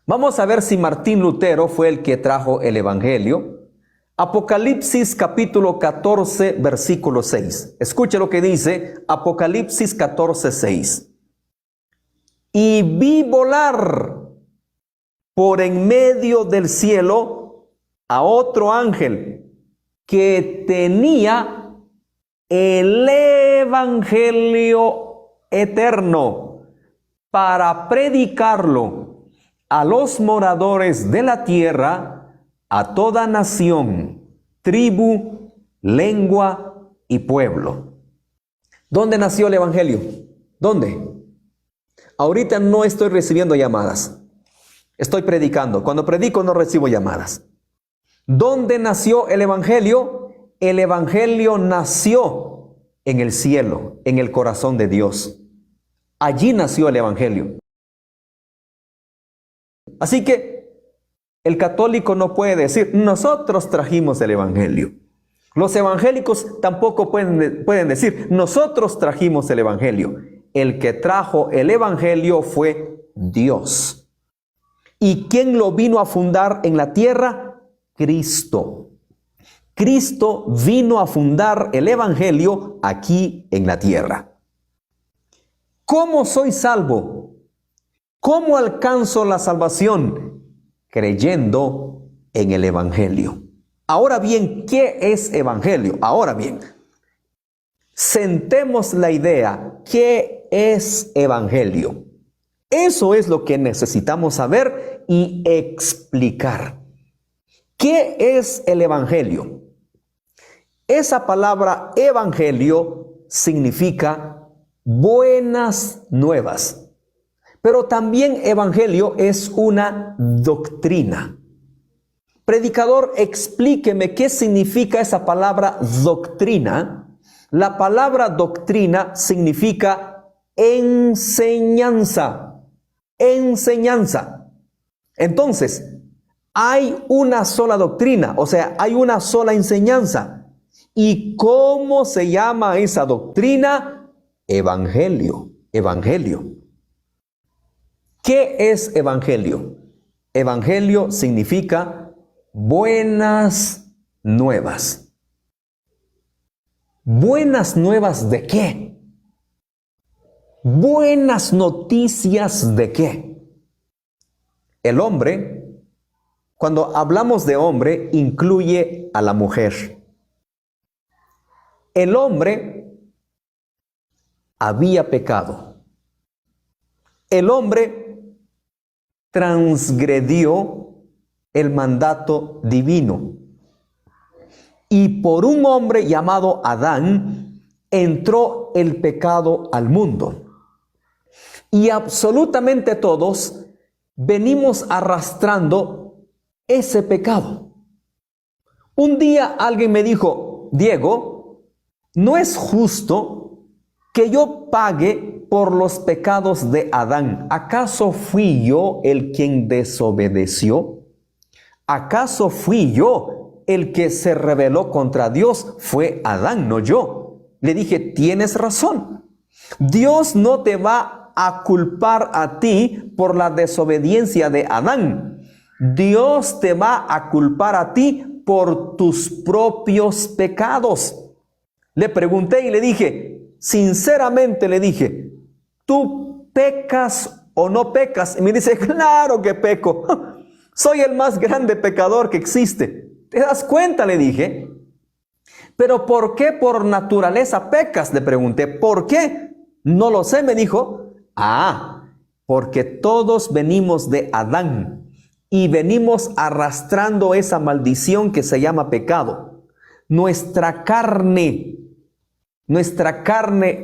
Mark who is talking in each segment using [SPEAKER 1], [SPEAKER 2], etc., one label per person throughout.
[SPEAKER 1] Vamos a ver si Martín Lutero fue el que trajo el Evangelio. Apocalipsis capítulo 14, versículo 6. Escuche lo que dice Apocalipsis 14, 6. Y vi volar por en medio del cielo a otro ángel que tenía el Evangelio eterno para predicarlo a los moradores de la tierra, a toda nación, tribu, lengua y pueblo. ¿Dónde nació el Evangelio? ¿Dónde? Ahorita no estoy recibiendo llamadas. Estoy predicando. Cuando predico no recibo llamadas. ¿Dónde nació el Evangelio? El Evangelio nació en el cielo, en el corazón de Dios. Allí nació el Evangelio. Así que el católico no puede decir, nosotros trajimos el Evangelio. Los evangélicos tampoco pueden decir, nosotros trajimos el Evangelio. El que trajo el Evangelio fue Dios. ¿Y quién lo vino a fundar en la tierra? Cristo. Cristo vino a fundar el Evangelio aquí en la tierra. ¿Cómo soy salvo? ¿Cómo alcanzo la salvación? Creyendo en el Evangelio. Ahora bien, ¿qué es Evangelio? Ahora bien, sentemos la idea, ¿qué es Evangelio? Eso es lo que necesitamos saber y explicar. ¿Qué es el Evangelio? Esa palabra Evangelio significa buenas nuevas, pero también Evangelio es una doctrina. Predicador, explíqueme qué significa esa palabra doctrina. La palabra doctrina significa enseñanza. Enseñanza. Entonces, hay una sola doctrina, o sea, hay una sola enseñanza. ¿Y cómo se llama esa doctrina? Evangelio. Evangelio. ¿Qué es evangelio? Evangelio significa buenas nuevas. ¿Buenas nuevas de qué? Buenas noticias de qué. El hombre, cuando hablamos de hombre, incluye a la mujer. El hombre había pecado. El hombre transgredió el mandato divino. Y por un hombre llamado Adán entró el pecado al mundo. Y absolutamente todos venimos arrastrando ese pecado. Un día alguien me dijo, Diego, no es justo que yo pague por los pecados de Adán. ¿Acaso fui yo el quien desobedeció? ¿Acaso fui yo el que se rebeló contra Dios? Fue Adán, no yo. Le dije, tienes razón. Dios no te va a culpar a ti por la desobediencia de Adán. Dios te va a culpar a ti por tus propios pecados. Le pregunté y le dije, sinceramente le dije, ¿tú pecas o no pecas? Y me dice, claro que peco. Soy el más grande pecador que existe. ¿Te das cuenta? Le dije. ¿Pero por qué por naturaleza pecas? Le pregunté. ¿Por qué? No lo sé, me dijo. Porque todos venimos de Adán y venimos arrastrando esa maldición que se llama pecado. Nuestra carne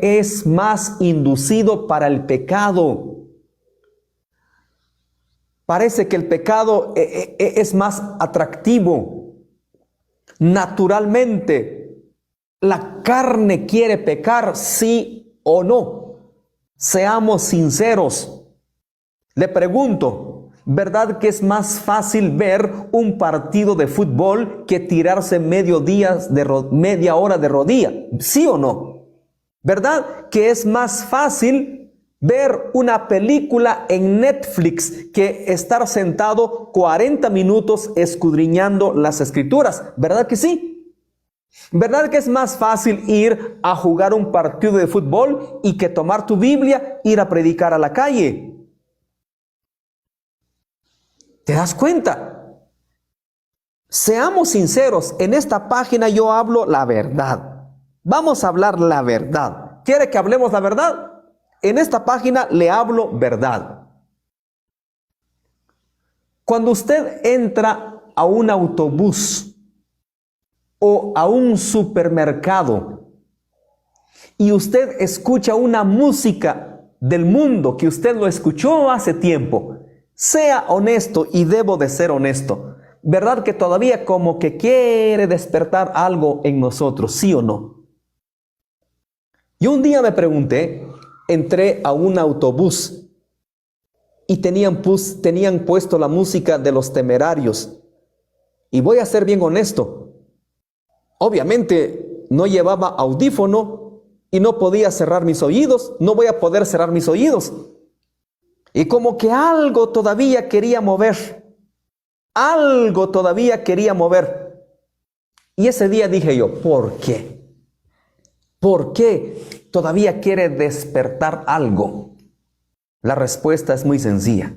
[SPEAKER 1] es más inducido para el pecado. Parece que el pecado es más atractivo. Naturalmente, la carne quiere pecar, sí o no. Seamos sinceros. Le pregunto, ¿verdad que es más fácil ver un partido de fútbol que tirarse media hora de rodilla? ¿Sí o no? ¿Verdad que es más fácil ver una película en Netflix que estar sentado 40 minutos escudriñando las escrituras. ¿Verdad que sí? ¿Verdad que es más fácil ir a jugar un partido de fútbol y que tomar tu Biblia, ir a predicar a la calle? ¿Te das cuenta? Seamos sinceros, en esta página yo hablo la verdad. Vamos a hablar la verdad. ¿Quiere que hablemos la verdad? En esta página le hablo verdad. Cuando usted entra a un autobús o a un supermercado y usted escucha una música del mundo que usted lo escuchó hace tiempo, sea honesto, y debo de ser honesto, ¿verdad que todavía como que quiere despertar algo en nosotros, sí o no? Yo un día me pregunté, entré a un autobús y tenían puesto la música de Los Temerarios. Y voy a ser bien honesto, obviamente no llevaba audífono y no podía cerrar mis oídos, no voy a poder cerrar mis oídos. Y como que algo todavía quería mover. Algo todavía quería mover. Y ese día dije yo, ¿por qué? ¿Por qué todavía quiere despertar algo? La respuesta es muy sencilla.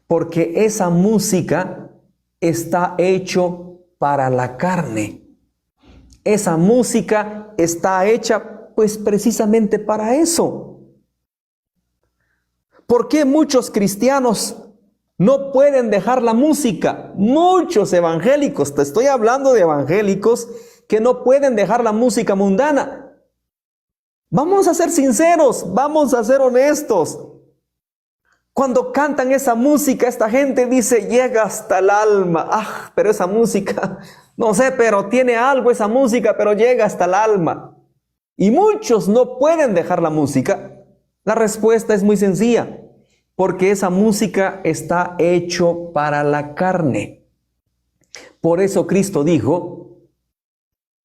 [SPEAKER 1] Porque esa música está hecho para la carne. Esa música está hecha pues precisamente para eso. ¿Por qué muchos cristianos no pueden dejar la música? Muchos evangélicos, te estoy hablando de evangélicos que no pueden dejar la música mundana. Vamos a ser sinceros, vamos a ser honestos. Cuando cantan esa música, esta gente dice, llega hasta el alma. Pero esa música, no sé, pero tiene algo esa música, pero llega hasta el alma. Y muchos no pueden dejar la música. La respuesta es muy sencilla, porque esa música está hecho para la carne. Por eso Cristo dijo,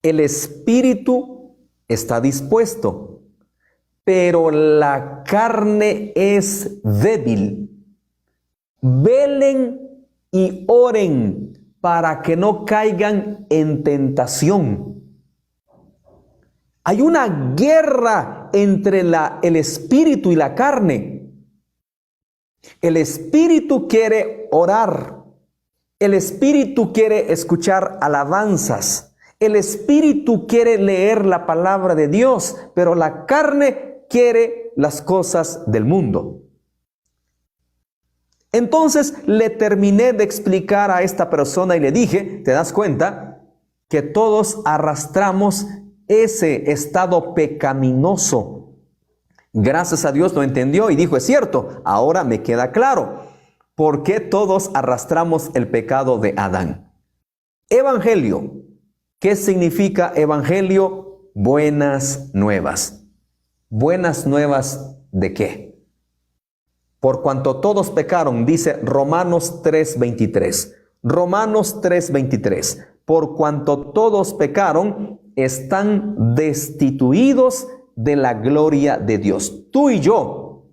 [SPEAKER 1] el espíritu está dispuesto, pero la carne es débil. Velen y oren para que no caigan en tentación. Hay una guerra entre el espíritu y la carne. El espíritu quiere orar. El espíritu quiere escuchar alabanzas. El espíritu quiere leer la palabra de Dios, pero la carne quiere las cosas del mundo. Entonces le terminé de explicar a esta persona y le dije, ¿te das cuenta? Que todos arrastramos ese estado pecaminoso. Gracias a Dios lo entendió y dijo, es cierto, ahora me queda claro por qué todos arrastramos el pecado de Adán. Evangelio. ¿Qué significa evangelio? Buenas nuevas. ¿Buenas nuevas de qué? Por cuanto todos pecaron, dice Romanos 3:23. Romanos 3:23. Por cuanto todos pecaron, están destituidos de la gloria de Dios. Tú y yo,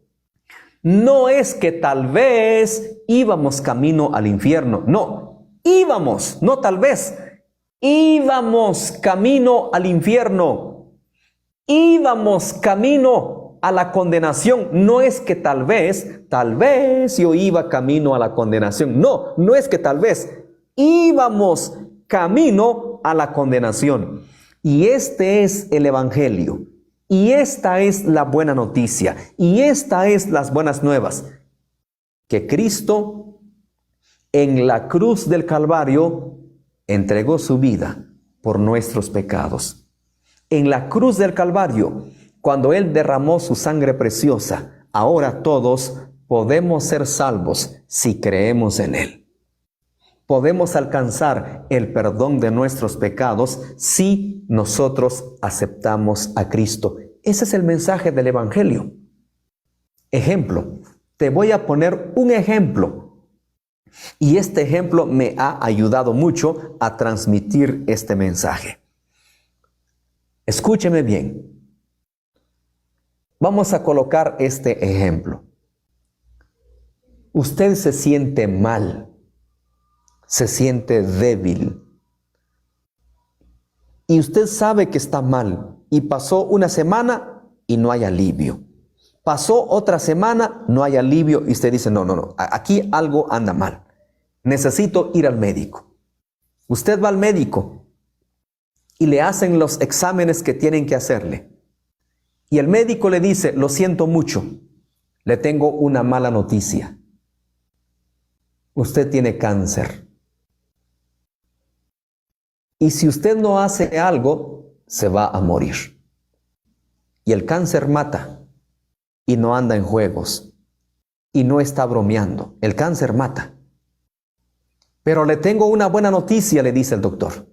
[SPEAKER 1] no es que tal vez íbamos camino al infierno. No, íbamos, no tal vez. Íbamos camino al infierno. Íbamos camino a la condenación. No es que tal vez yo iba camino a la condenación. No, no es que tal vez. Íbamos camino a la condenación. Y este es el evangelio. Y esta es la buena noticia. Y esta es las buenas nuevas. Que Cristo en la cruz del Calvario entregó su vida por nuestros pecados. En la cruz del Calvario, cuando Él derramó su sangre preciosa, ahora todos podemos ser salvos si creemos en Él. Podemos alcanzar el perdón de nuestros pecados si nosotros aceptamos a Cristo. Ese es el mensaje del Evangelio. Ejemplo, te voy a poner un ejemplo. Y este ejemplo me ha ayudado mucho a transmitir este mensaje. Escúcheme bien. Vamos a colocar este ejemplo. Usted se siente mal, se siente débil, y usted sabe que está mal, y pasó una semana y no hay alivio. Pasó otra semana, no hay alivio, y usted dice, no, aquí algo anda mal. Necesito ir al médico. Usted va al médico y le hacen los exámenes que tienen que hacerle. Y el médico le dice, lo siento mucho, le tengo una mala noticia. Usted tiene cáncer. Y si usted no hace algo, se va a morir. Y el cáncer mata. Y no anda en juegos. Y no está bromeando. El cáncer mata. Pero le tengo una buena noticia, le dice el doctor.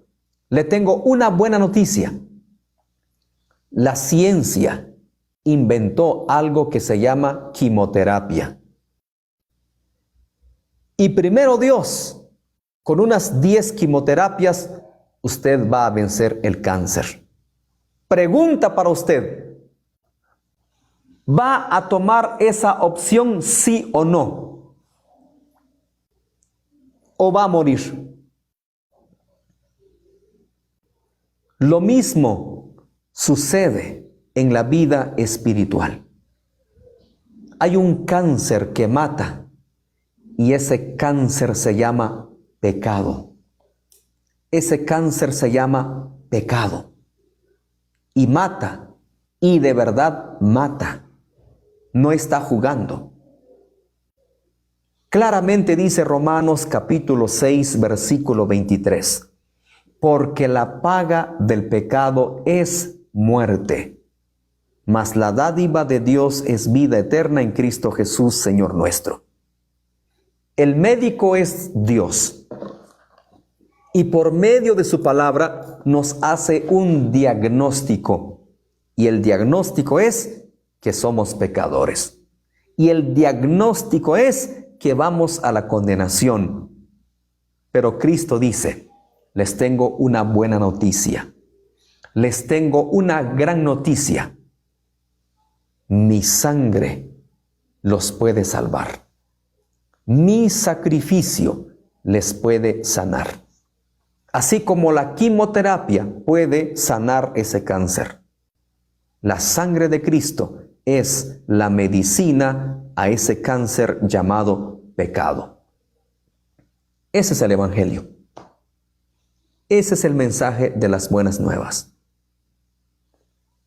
[SPEAKER 1] Le tengo una buena noticia. La ciencia inventó algo que se llama quimioterapia. Y primero Dios, con unas 10 quimioterapias, usted va a vencer el cáncer. Pregunta para usted, ¿va a tomar esa opción sí o no? ¿O va a morir? Lo mismo sucede en la vida espiritual. Hay un cáncer que mata. Y ese cáncer se llama pecado. Ese cáncer se llama pecado. Y mata. Y de verdad mata. No está jugando. Claramente dice Romanos capítulo 6, versículo 23. Porque la paga del pecado es muerte. Mas la dádiva de Dios es vida eterna en Cristo Jesús, Señor nuestro. El médico es Dios y por medio de su palabra nos hace un diagnóstico, y el diagnóstico es que somos pecadores, y el diagnóstico es que vamos a la condenación. Pero Cristo dice, les tengo una buena noticia, les tengo una gran noticia, mi sangre los puede salvar. Mi sacrificio les puede sanar. Así como la quimioterapia puede sanar ese cáncer. La sangre de Cristo es la medicina a ese cáncer llamado pecado. Ese es el Evangelio. Ese es el mensaje de las buenas nuevas.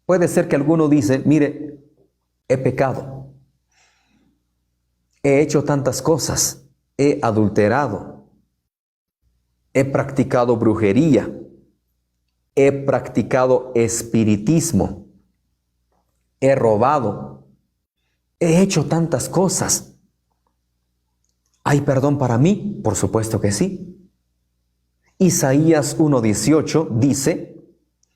[SPEAKER 1] Puede ser que alguno dice, mire, he pecado. He hecho tantas cosas, he adulterado, he practicado brujería, he practicado espiritismo, he robado, he hecho tantas cosas. ¿Hay perdón para mí? Por supuesto que sí. Isaías 1:18 dice,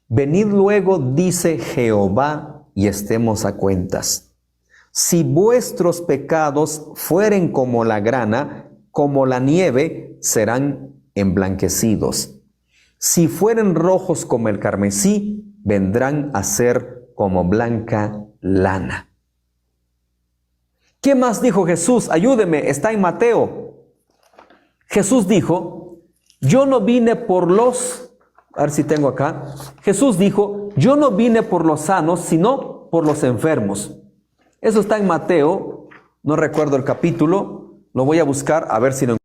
[SPEAKER 1] venid luego, dice Jehová, y estemos a cuentas. Si vuestros pecados fueren como la grana, como la nieve, serán emblanquecidos. Si fueren rojos como el carmesí, vendrán a ser como blanca lana. ¿Qué más dijo Jesús? Ayúdeme, está en Mateo. Jesús dijo, yo no vine por los, a ver si tengo acá. Jesús dijo, yo no vine por los sanos, sino por los enfermos. Eso está en Mateo, no recuerdo el capítulo, lo voy a buscar a ver si lo